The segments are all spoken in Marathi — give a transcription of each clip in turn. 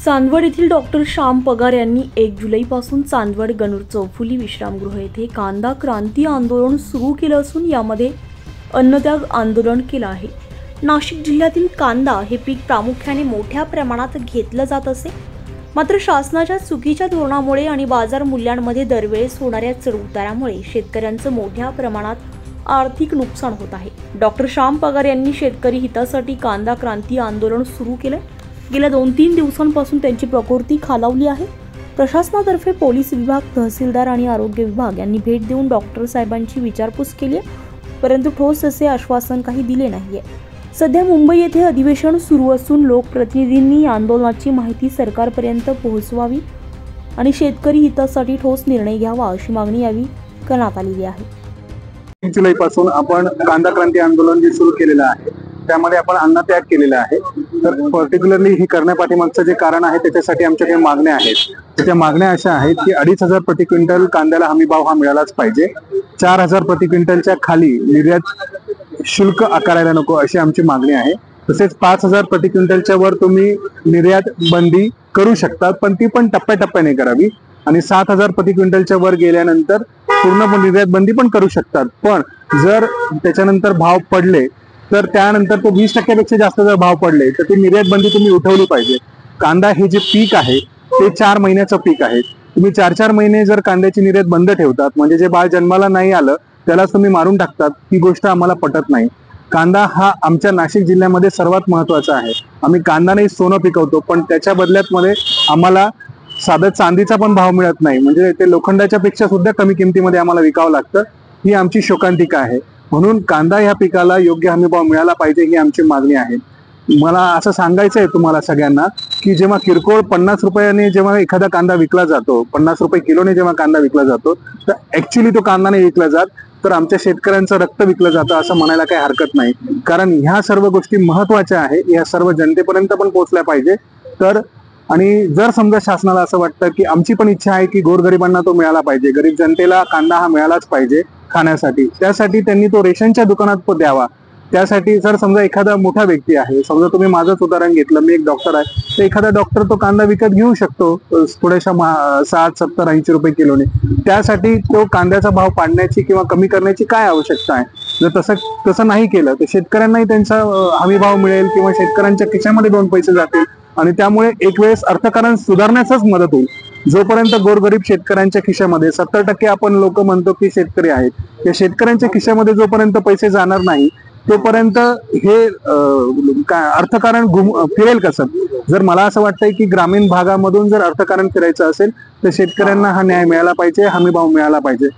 चांदवड येथील डॉक्टर श्याम पगार यांनी 1 जुलैपासून चांदवड गणूर चौफुली विश्रामगृह येथे कांदा क्रांती आंदोलन सुरू केलं असून यामध्ये अन्नत्याग आंदोलन केलं आहे। नाशिक जिल्ह्यातील कांदा हे पीक प्रामुख्याने मोठ्या प्रमाणात घेतलं जात असे, मात्र शासनाच्या चुकीच्या धोरणामुळे आणि बाजार मूल्यांमध्ये दरवेळेस होणाऱ्या चढउतारामुळे शेतकऱ्यांचं मोठ्या प्रमाणात आर्थिक नुकसान होत आहे। डॉक्टर श्याम पगार यांनी शेतकरी हितासाठी कांदा क्रांती आंदोलन सुरू केलं। गेल्या 2-3 दिवसांपासून त्यांची प्रकृती खालावली आहे। प्रशासनातर्फे पोलीस विभाग, तहसीलदार आणि आरोग्य विभाग यांनी भेट देऊन डॉक्टर साहेबांची विचारपूस केली आहे, परंतु ठोस असे आश्वासन काही दिले नाहीये। सध्या मुंबई येथे अधिवेशन सुरू असून लोकप्रतिनिधींनी आंदोलनाची माहिती सरकारपर्यंत पोहोचवावी आणि शेतकरी हितासाठी ठोस निर्णय घ्यावा अशी मागणी यावेळी करण्यात आलेली आहे। 1 जुलैपासून आपण कांदा क्रांती आंदोलन जे सुरू केलेलं आहे त्यामध्ये आपण अन्नत्याग केलेला आहे। तर पर्टिक्युलरली हे करण्यापाठीमागचं जे कारण आहे त्याच्यासाठी आमच्या काही मागण्या आहेत। त्या मागण्या अशा आहेत की 2,500 प्रति क्विंटल कांद्याला हमी भाव हा मिळालाच पाहिजे, 4,000 प्रति क्विंटलच्या खाली निर्यात शुल्क आकारायला नको अशी आमची मागणी आहे। तसेच 5,000 प्रति क्विंटलच्या वर तुम्ही निर्यात बंदी करू शकता, पण ती पण टप्प्याटप्प्याने करावी आणि 7,000 प्रति क्विंटलच्या वर गेल्यानंतर पूर्ण निर्यात बंदी पण करू शकतात। पण जर त्याच्यानंतर भाव पडले तर त्यानंतर तो 20% जास्त जर भाव पडले तर ती निर्यात बंदी तुम्ही उठवली पाहिजे। कांदा हे जे पीक आहे ते 4 महिन्याचं पीक आहे। तुम्ही 4-4 महिने जर कांद्याची निर्यात बंद ठेवतात म्हणजे जे बाळ जन्माला नाही आलं त्यालाच तुम्ही मारून टाकतात, ही गोष्ट आम्हाला पटत नाही। कांदा हा आमच्या नाशिक जिल्ह्यामध्ये सर्वात महत्वाचा आहे। आम्ही कांदा नाही सोनं पिकवतो, पण त्याच्या बदल्यात मध्ये आम्हाला साधा चांदीचा पण भाव मिळत नाही, म्हणजे ते लोखंडाच्या पेक्षा सुद्धा कमी किमतीमध्ये आम्हाला विकावं लागतं। ही आमची शोकांतिका आहे। म्हणून कांदा ह्या पिकाला योग्य हमी भाव मिळाला पाहिजे ही आमची मागणी आहे। मला असं सांगायचं आहे तुम्हाला सगळ्यांना की जेव्हा किरकोळ 50 रुपयाने जेव्हा एखादा कांदा विकला जातो, 50 रुपये किलोने जेव्हा कांदा विकला जातो तर ऍक्च्युली तो कांदा नाही विकला जात, तर आमच्या शेतकऱ्यांचं रक्त विकलं जातं असं म्हणायला काही हरकत नाही। कारण ह्या सर्व गोष्टी महत्वाच्या आहे, या सर्व जनतेपर्यंत पण पोहोचल्या पाहिजे। तर आणि जर समजा शासनाला असं वाटतं की आमची पण इच्छा आहे की गोरगरिबांना तो मिळाला पाहिजे, गरीब जनतेला कांदा हा मिळालाच पाहिजे खाण्यासाठी, त्यासाठी त्यांनी तो रेशनच्या दुकानात द्यावा। त्यासाठी जर समजा एखादा मोठा व्यक्ती आहे, समजा तुम्ही माझंच उदाहरण घेतलं, मी एक डॉक्टर आहे, तर एखादा डॉक्टर तो कांदा विकत घेऊ शकतो थोड्याशा 60, 70, 80 रुपये किलोने। त्यासाठी तो कांद्याचा भाव पाडण्याची किंवा कमी करण्याची काय आवश्यकता आहे? जर तसं नाही केलं तर शेतकऱ्यांनाही त्यांचा हमी भाव मिळेल किंवा शेतकऱ्यांच्या खिशामध्ये 2 पैसे जातील आणि त्यामुळे एक वेळेस अर्थकारण सुधारण्याचाच मदत होईल। जोपर्यंत गोरगरीब शेतकऱ्यांच्या खिशामध्ये 70% आपण लोक म्हणतो की शेतकरी आहेत, त्या शेतकऱ्यांच्या खिशामध्ये जोपर्यंत पैसे जाणार नाही तोपर्यंत हे अर्थकारण फिरेल कसं? जर मला असं वाटतंय की ग्रामीण भागामधून जर अर्थकारण फिरायचं असेल तर शेतकऱ्यांना हा न्याय मिळाला पाहिजे, हमी भाव मिळाला पाहिजे।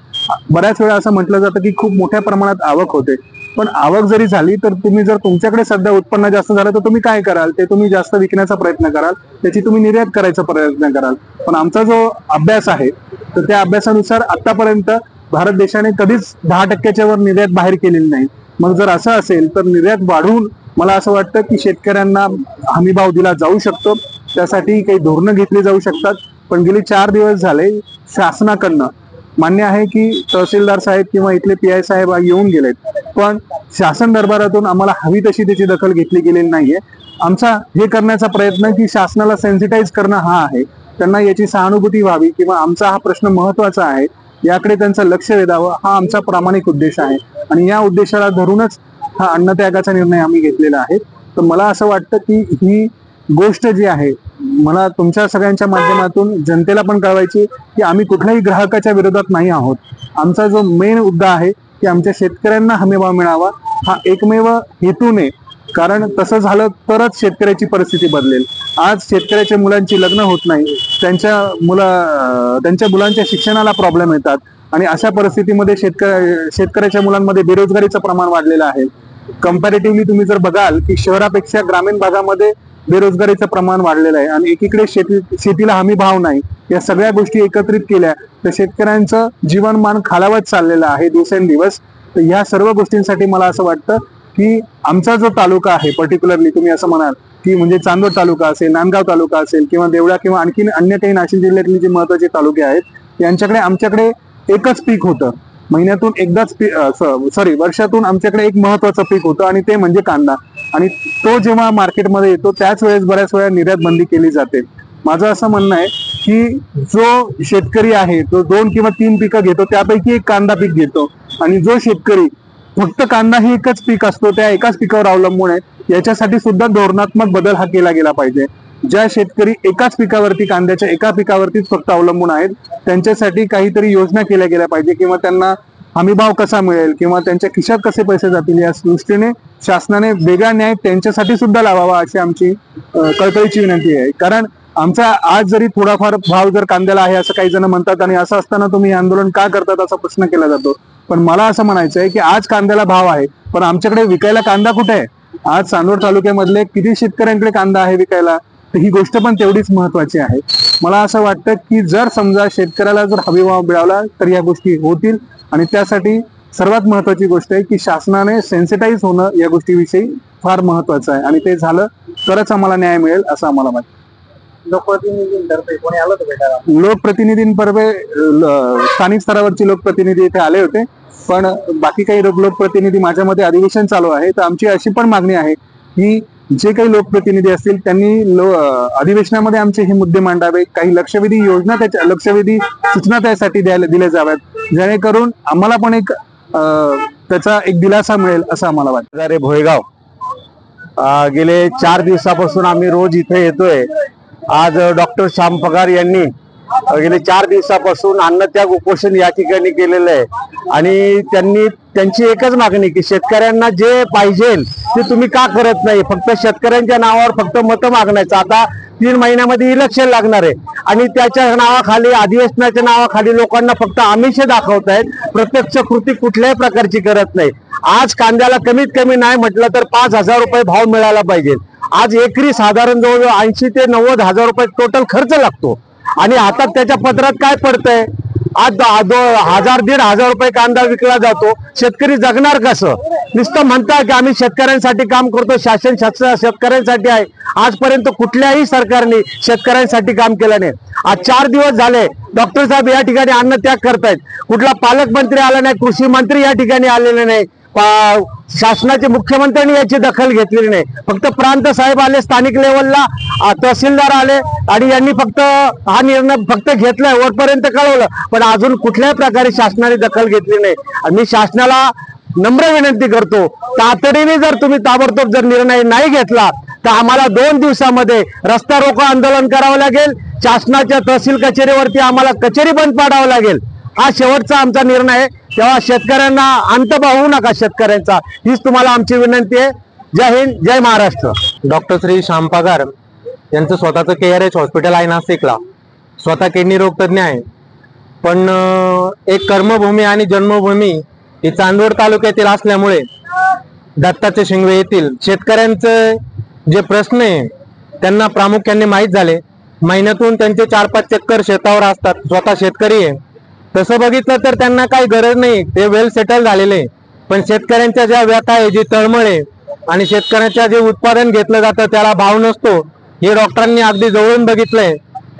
बऱ्याच वेळा असं म्हटलं जातं की खूप मोठ्या प्रमाणात आवक होते, पण आवक जरी झाली तर तुम्ही जर तुमच्याकडे सध्या उत्पन्न जास्त झालं तर तुम्ही काय कराल? ते तुम्ही जास्त विकण्याचा प्रयत्न कराल, त्याची तुम्ही निर्यात करायचा प्रयत्न कराल। पण आमचा जो अभ्यास आहे तर त्या अभ्यासानुसार आतापर्यंत भारत देशाने कधीच 10%च्या वर निर्यात बाहेर केलेली नाही। मग जर असं असेल तर निर्यात वाढवून मला असं वाटतं की शेतकऱ्यांना हमी भाव दिला जाऊ शकतो, त्यासाठी काही धोरणं घेतली जाऊ शकतात। पण गेली 4 दिवस झाले शासनाकडनं, मान्य आहे की तहसीलदार साहेब किंवा इथले PI साहेब येऊन गेलेत, पण शासन दरबारातून आम्हाला हवी तशी त्याची दखल घेतली गेलेली नाहीये। आमचा हे करण्याचा प्रयत्न की शासनाला सेन्सिटाईज करणं हा आहे, त्यांना याची सहानुभूती व्हावी किंवा आमचा हा प्रश्न महत्वाचा आहे याकडे त्यांचं लक्ष वेधावं, हा आमचा प्रामाणिक उद्देश आहे आणि या उद्देशाला धरूनच हा अन्नत्यागाचा निर्णय आम्ही घेतलेला आहे। तर मला असं वाटतं की ही गोष्ट जी आहे मला तुमच्या सगळ्यांच्या माध्यमातून जनतेला पण कळवायची की आम्ही कुठल्याही ग्राहकाच्या विरोधात नाही आहोत। आमचा जो मेन मुद्दा आहे की आमच्या शेतकऱ्यांना हमीभाव मिळावा हा एकमेव हेतूने, कारण तसं झालं तरच शेतकऱ्याची परिस्थिती बदलेल। आज शेतकऱ्याच्या मुलांची लग्न होत नाही, त्यांच्या मुलांच्या शिक्षणाला प्रॉब्लेम येतात आणि अशा परिस्थितीमध्ये शेतकऱ्याच्या मुलांमध्ये बेरोजगारीचं प्रमाण वाढलेलं आहे। कंपॅरेटिव्हली तुम्ही जर बघाल की शहरापेक्षा ग्रामीण भागामध्ये बेरोजगारीचं प्रमाण वाढलेलं आहे आणि एकीकडे शेतीला हमी भाव नाही। या सगळ्या गोष्टी एकत्रित केल्या तर शेतकऱ्यांचं जीवनमान खालावत चाललेलं आहे दिवसेंदिवस। तर या सर्व गोष्टींसाठी मला असं वाटतं की आमचा जो तालुका आहे, पर्टिक्युलरली तुम्ही असं म्हणाल की म्हणजे चांदवड तालुका असेल, नांदगाव तालुका असेल किंवा देवळा किंवा आणखी अन्य काही नाशिक जिल्ह्यातली जी महत्वाचे तालुके आहेत यांच्याकडे आमच्याकडे एकच पीक होतं, महिन्यातून एकदाच वर्षातून आमच्याकडे एक महत्वाचं पीक होतं आणि ते म्हणजे कांदा। आणि तो जेव्हा मार्केटमध्ये येतो त्याच वेळेस बऱ्याच वेळा निर्यात बंदी केली जाते। माझं असं म्हणणं आहे की जो शेतकरी आहे तो 2 किंवा 3 पिकं घेतो, त्यापैकी एक कांदा पीक घेतो, आणि जो शेतकरी फक्त कांदा हे एकच पीक असतो, त्या एकाच पिकावर अवलंबून आहे, याच्यासाठी सुद्धा धोरणात्मक बदल हा केला गेला पाहिजे. ज्या शेतकरी एकाच पिकावरती, कांद्याच्या एका पिकावरतीच फक्त अवलंबून आहेत, त्यांच्यासाठी काहीतरी योजना केल्या गेल्या पाहिजे, किंवा त्यांना हमीभाव कसा मिळेल किंवा त्यांच्या खिशात कसे पैसे जातील या दृष्टीने शासनाने वेगळा न्याय त्यांच्यासाठी सुद्धा लावावा, अशी आमची कळकळीची विनंती आहे. कारण आमचा आज जरी थोडाफार भाव जर कांद्याला आहे असं काही जण म्हणतात, आणि असं असताना तुम्ही आंदोलन का करतात असा प्रश्न केला जातो. पण मला असं म्हणायचं आहे की आज कांद्याला भाव आहे, पण आमच्याकडे विकायला कांदा कुठे आहे? आज चांदवड तालुक्यामधले किती शेतकऱ्यांकडे कांदा आहे विकायला? तर ही गोष्ट पण तेवढीच महत्वाची आहे. मला असं वाटतं की जर समजा शेतकऱ्याला जर हमीभाव मिळाला तर या गोष्टी होतील, आणि त्यासाठी सर्वात महत्वाची गोष्ट आहे की शासनाने सेन्सिटाईज होणं या गोष्टीविषयी फार महत्वाचं आहे, आणि ते झालं तरच आम्हाला न्याय मिळेल असं आम्हाला वाटतं. लोकप्रतिनिधींतर्फे कोणी आलं होतं भेटायला? लोकप्रतिनिधींपर्वे स्थानिक स्तरावरचे लोकप्रतिनिधी इथे आले होते, पण बाकी काही लोकप्रतिनिधी, माझ्यामध्ये अधिवेशन चालू आहे तर आमची अशी पण मागणी आहे की जे काही लोकप्रतिनिधी असतील त्यांनी अधिवेशनामध्ये आमचे हे मुद्दे मांडावे, काही लक्षवेधी योजना, त्याच्या लक्षवेधी सूचना त्यासाठी दिल्या जाव्यात, जेणेकरून आम्हाला पण एक त्याचा एक दिलासा मिळेल असं आम्हाला वाटतं. अरे भोयगाव, गेले 4 दिवसापासून आम्ही रोज इथे येतोय. आज डॉक्टर श्याम पगार यांनी गेले 4 दिवसापासून अन्नत्याग उपोषण या ठिकाणी केलेलं आहे, आणि त्यांची एकच मागणी की शेतकऱ्यांना जे पाहिजे ते तुम्ही का करत नाही? फक्त शेतकऱ्यांच्या नावावर फक्त मतं मागण्याचं. आता 3 महिन्यामध्ये इलेक्शन लागणार आहे, आणि त्याच्या नावाखाली, अधिवेशनाच्या नावाखाली लोकांना फक्त आमिष दाखवतायत, प्रत्यक्ष कृती कुठल्याही प्रकारची करत नाही. आज कांद्याला कमीत कमी नाही म्हटलं तर 5,000 रुपये भाव मिळाला पाहिजे. आज एकरी साधारण जवळजवळ 80 ते 90 हजार रुपये टोटल खर्च लागतो, आणि हातात त्याच्या पदरात काय पडतंय? आज 1,000-1,500 रुपये कांदा विकला जातो. शेतकरी जगणार कसं? नुसतं म्हणता की आम्ही शेतकऱ्यांसाठी काम करतो, शासन शेतकऱ्यांसाठी आहे. आजपर्यंत कुठल्याही सरकारने शेतकऱ्यांसाठी काम केलं नाही. आज 4 दिवस झाले डॉक्टर साहेब या ठिकाणी अन्नत्याग करतायत. कुठला पालकमंत्री आला नाही, कृषी मंत्री या ठिकाणी आलेले नाही, शासनाचे मुख्यमंत्र्यांनी याची दखल घेतलेली नाही. फक्त प्रांत साहेब आले, स्थानिक लेवलला तहसीलदार आले, आणि यांनी फक्त हा निर्णय फक्त घेतलाय, वरपर्यंत कळवलं, पण अजून कुठल्याही प्रकारे शासनाने दखल घेतली नाही. आणि मी शासनाला नम्र विनंती करतो, तातडीने जर तुम्ही ताबडतोब जर निर्णय नाही घेतला तर आम्हाला 2 दिवसामध्ये रस्ता रोको आंदोलन करावं लागेल. शासनाच्या तहसील कचेरीवरती आम्हाला कचेरी बंद पाडावं लागेल. हा शेवटचा आमचा निर्णय आहे. तेव्हा शेतकऱ्यांना अंतभाव होऊ नका शेतकऱ्यांचा, हीच तुम्हाला आमची विनंती आहे. जय हिंद, जय महाराष्ट्र. डॉक्टर श्री श्याम पगार यांचं स्वतःचं KRH हॉस्पिटल आहे नाशिकला. स्वतः किडनी रोग तज्ञ आहे, पण एक कर्मभूमी आणि जन्मभूमी ही चांदवड तालुक्यातील असल्यामुळे दत्ताचे शिंगवे येथील शेतकऱ्यांचे जे प्रश्न आहे त्यांना प्रामुख्याने माहीत झाले. महिन्यातून त्यांचे 4-5 चक्कर शेतावर असतात. स्वतः शेतकरी आहे. तसं बघितलं तर त्यांना काही गरज नाही, ते वेल सेटल झालेले. पण शेतकऱ्यांच्या ज्या व्यथा आहे, जी तळमळ आहे, आणि शेतकऱ्याच्या जे उत्पादन घेतलं जातं त्याला भाव नसतो, हे डॉक्टरांनी अगदी जवळून बघितलंय,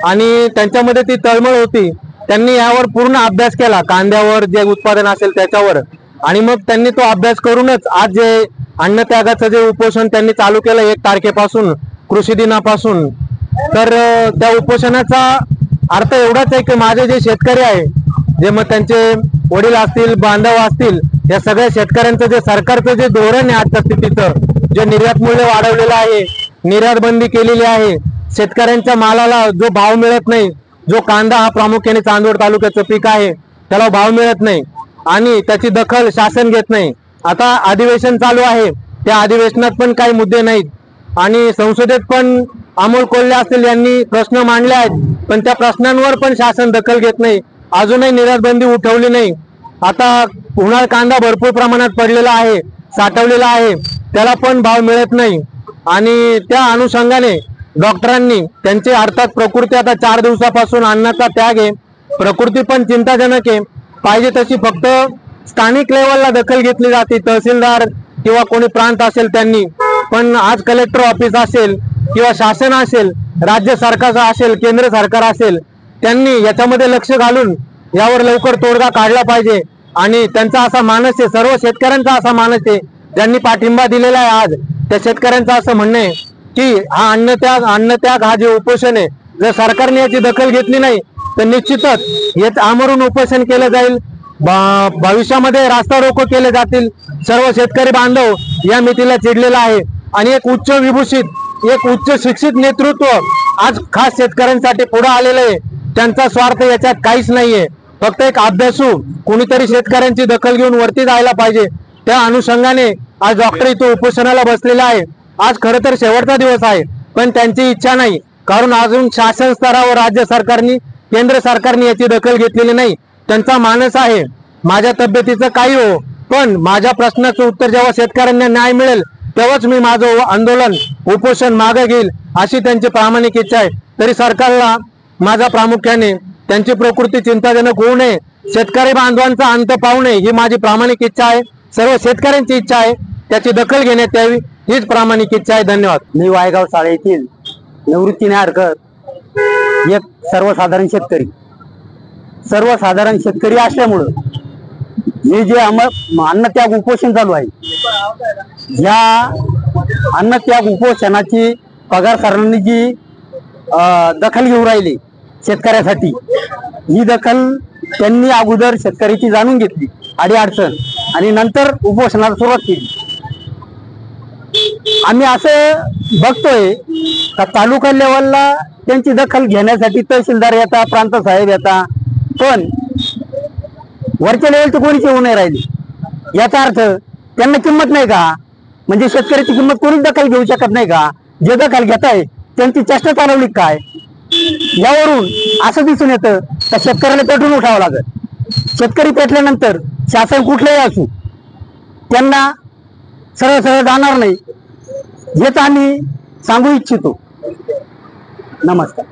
आणि त्यांच्यामध्ये ती तळमळ होती. त्यांनी यावर पूर्ण अभ्यास केला, कांद्यावर जे उत्पादन असेल त्याच्यावर, आणि मग त्यांनी तो अभ्यास करूनच आज जे अन्नत्यागाचं जे उपोषण त्यांनी चालू केलं 1 तारखेपासून, कृषी दिनापासून, तर त्या उपोषणाचा अर्थ एवढाच आहे की माझे जे शेतकरी आहे, जे मग त्यांचे वडील असतील, बांधव असतील, या सगळ्या शेतकऱ्यांचं जे सरकारचं जे धोरण आहे आजच्या स्थितीचं, जे निर्यात मूल्य वाढवलेलं आहे, निर्यात बंदी केलेली आहे, शेतकऱ्यांच्या मालाला जो भाव मिळत नाही, जो कांदा हा प्रामुख्याने चांदवड तालुक्याचं पीक आहे त्याला भाव मिळत नाही, आणि त्याची दखल शासन घेत नाही. आता अधिवेशन चालू आहे, त्या अधिवेशनात पण काही मुद्दे नाहीत, आणि संसदेत पण अमोल कोल्हे असतील यांनी प्रश्न मांडले आहेत, पण त्या प्रश्नांवर पण शासन दखल घेत नाही. अजूनही निर्यात बंदी उठवली नाही. आता उन्हाळ कांदा भरपूर प्रमाणात पडलेला आहे, साठवलेला आहे, त्याला पण भाव मिळत नाही. आणि त्या अनुषंगाने डॉक्टरांनी त्यांचे, अर्थात प्रकृती आता 4 दिवसापासून अन्नाचा त्याग आहे, प्रकृती पण चिंताजनक आहे. पाहिजे तशी फक्त स्थानिक लेवलला दखल घेतली जाते, तहसीलदार किंवा कोणी प्रांत असेल त्यांनी. पण आज कलेक्टर ऑफिस असेल किंवा शासन असेल, राज्य सरकार असेल, केंद्र सरकार असेल, त्यांनी याच्यामध्ये लक्ष घालून यावर लवकर तोडगा काढला पाहिजे. आणि त्यांचा असा मानस आहे, सर्व शेतकऱ्यांचा असा मानस आहे, ज्यांनी पाठिंबा दिलेला आहे आज, त्या शेतकऱ्यांचं असं म्हणणं आहे की हा अन्नत्याग हा जे उपोषण आहे जर सरकारने याची दखल घेतली नाही तर निश्चितच हे आमरण उपोषण केलं जाईल, भविष्यामध्ये रास्ता रोको केले जातील। सर्व शेतकरी बांधव या मितीला चिडलेला आहे आणि एक उच्च विभूषित, एक उच्च शिक्षित नेतृत्व आज खास शेतकऱ्यांसाठी पुढे आलेलं आहे। त्यांचा स्वार्थ याच्यात काहीच नाहीये, फक्त एक अभ्यासू कोणीतरी शेतकऱ्यांची दखल घेऊन वरती जायला पाहिजे। त्या अनुषंगाने आज डॉक्टर इथं उपोषणाला बसलेला आहे। आज खरं तर शेवटचा दिवस आहे, पण त्यांची इच्छा नाही, कारण अजून शासन स्तरावर राज्य सरकारने, केंद्र सरकारने याची दखल घेतलेली नाही। त्यांचा मानस आहे माझ्या तब्येतीचं काही हो, पण माझ्या प्रश्नाचं उत्तर जेव्हा शेतकऱ्यांना न्याय मिळेल तेव्हाच मी माझं आंदोलन उपोषण मागे घेईल, अशी त्यांची प्रामाणिक इच्छा आहे। तरी सरकारला माझा प्रामुख्याने त्यांची प्रकृती चिंताजनक होऊ नये, शेतकरी बांधवांचा अंत पाहू नये ही माझी प्रामाणिक इच्छा आहे। सर्व शेतकऱ्यांची इच्छा आहे, त्याची दखल घेण्यात यावी हीच प्रामाणिक इच्छा आहे। धन्यवाद। मी वायगाव साळे येथील निवृत्ती न्याहारकर एक सर्वसाधारण शेतकरी असल्यामुळं हे जे अन्नत्याग उपोषण चालू आहे, या अन्नत्याग उपोषणाची पगार सरांनी जी दखल घेऊन राहिली शेतकऱ्यासाठी, ही दखल त्यांनी अगोदर शेतकऱ्याची जाणून घेतली अडीअडचण आणि नंतर उपोषणाला सुरुवात केली। आम्ही असं बघतोय का तालुका लेवलला त्यांची दखल घेण्यासाठी तहसीलदार येतात, प्रांत साहेब येतात, पण वरच्या लेवलची कोणीच येऊ नाही राहिली। याचा अर्थ त्यांना किंमत नाही का? म्हणजे शेतकऱ्याची किंमत कोणीच दखल घेऊ शकत नाही का? जे दखल घेत आहे त्यांची चेष्टा चालवली काय? यावरून असं दिसून येतं का शेतकऱ्याला पेटून उठावं लागत। शेतकरी पेटल्यानंतर शासन कुठलंही असू त्यांना सरळ सरळ जाणार नाही, हेच आम्ही सांगू इच्छितो। नमस्कार।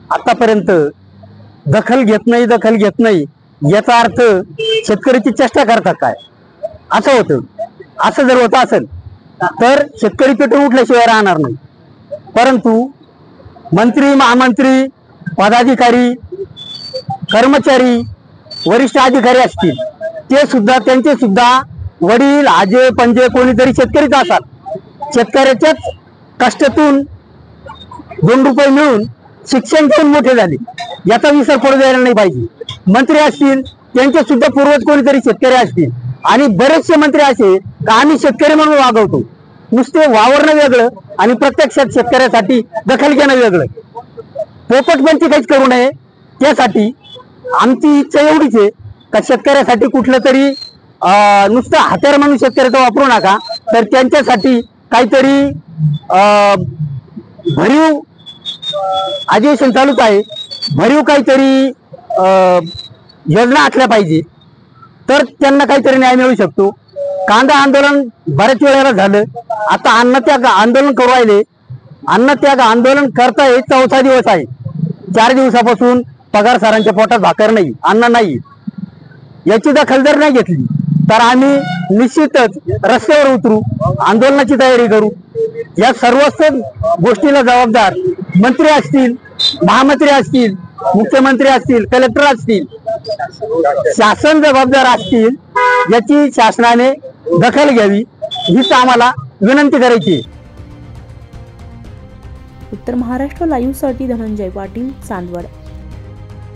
आतापर्यंत दखल घेत नाही याचा अर्थ शेतकऱ्याची चेष्टा करतात काय? असं होतं। असं जर होत असेल तर शेतकरी पेटून उठल्याशिवाय राहणार नाही। परंतु मंत्री, महामंत्री, पदाधिकारी, कर्मचारी, वरिष्ठ अधिकारी असतील ते सुद्धा, त्यांचे सुद्धा वडील, आजे, पंजे कोणीतरी शेतकरीच असतात। शेतकऱ्याच्याच कष्टातून 2 रुपये मिळून शिक्षण घेऊन मोठे झाले, याचा विसर पडू द्यायला नाही पाहिजे। मंत्री असतील त्यांचे सुद्धा पूर्वज कोणीतरी शेतकरी असतील आणि बरेचसे मंत्री असे का आम्ही शेतकरी म्हणून वागवतो, नुसते वावरणं वेगळं आणि प्रत्यक्षात शेतकऱ्यासाठी दखल घेणं वेगळं। पोपटपंची काहीच करू नये, त्यासाठी आमची इच्छा एवढीच आहे का शेतकऱ्यासाठी कुठलं तरी नुसतं हत्यार म्हणून शेतकऱ्याचं वापरू नका, तर त्यांच्यासाठी काहीतरी भरीव अधिवेशन चालूच आहे, भरीव काहीतरी योजना आखल्या पाहिजे, तर त्यांना काहीतरी न्याय मिळू शकतो। कांदा आंदोलन बऱ्याच वेळेला झालं, आता अन्नत्याग आंदोलन करू राहिले। अन्नत्याग आंदोलन करताय 4था दिवस आहे, 4 दिवसापासून पगार सरांच्या पोटात भाकर नाही, अन्न नाही। याची दखल जर नाही घेतली तर आम्ही निश्चितच रस्त्यावर उतरू, आंदोलनाची तयारी करू। या सर्वच गोष्टीला जबाबदार मंत्री असतील, महामंत्री असतील, मुख्यमंत्री असतील, कलेक्टर असतील, शासन जबाबदार असतील, याची शासनाने दखल घ्यावी हीच आम्हाला विनंती करायची आहे। उत्तर महाराष्ट्र लाईव्ह साठी धनंजय पाटील, चांदवड।